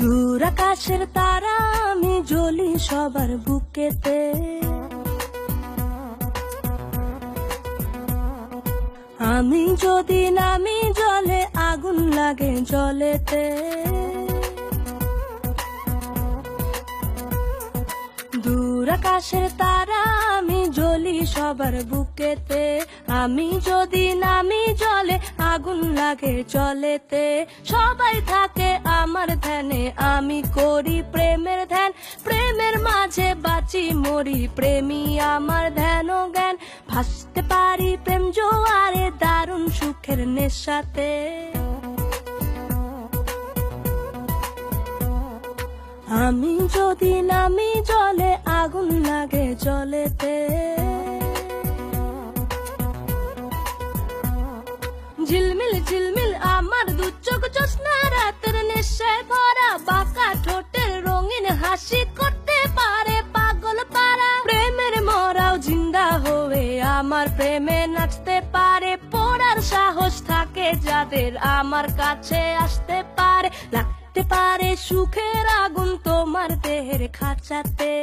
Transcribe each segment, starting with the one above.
দূর আকাশের তারা আমি জ্বলি সবার বুকেতে, আমি যদি নামি জলে আগুন লাগে জলেতে। দূর আকাশের তারা আমি জ্বলি সবার বুকেতে, আমি যদি নামি জলে আগুন লাগে জলেতে। সবাই থাকে আমার ধ্যানে, আমি করি প্রেমের ধ্যান, প্রেমের মাঝে বাঁচি মরি, প্রেমী আমার ধ্যান ও জ্ঞান। ভাসতে পারি প্রেম জোয়ারে দারুণ সুখের নেশাতে। আমি যদি নামি জলে আগুন লাগে জলেতে। ঝিলমিল ঝিলমিল আমার দু চোখ জ্যোৎস্না রাতের নেশায় ভরা, বাঁকা ঠোঁটের রঙিন হাসি করতে পারে পাগল পারা। প্রেমের মরাও জিন্দা হয়ে আমার প্রেমে নাচতে পারে, পড়ার সাহস থাকে যাদের আমার কাছে আসতে পারে। লাগতে পারে সুখের আগুন তোমার দেহের খাঁচাতে।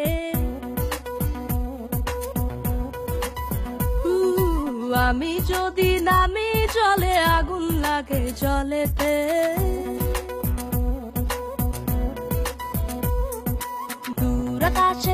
আমি যদি নামি জলে আগুন লাগে জলেতে। দূর আকাশে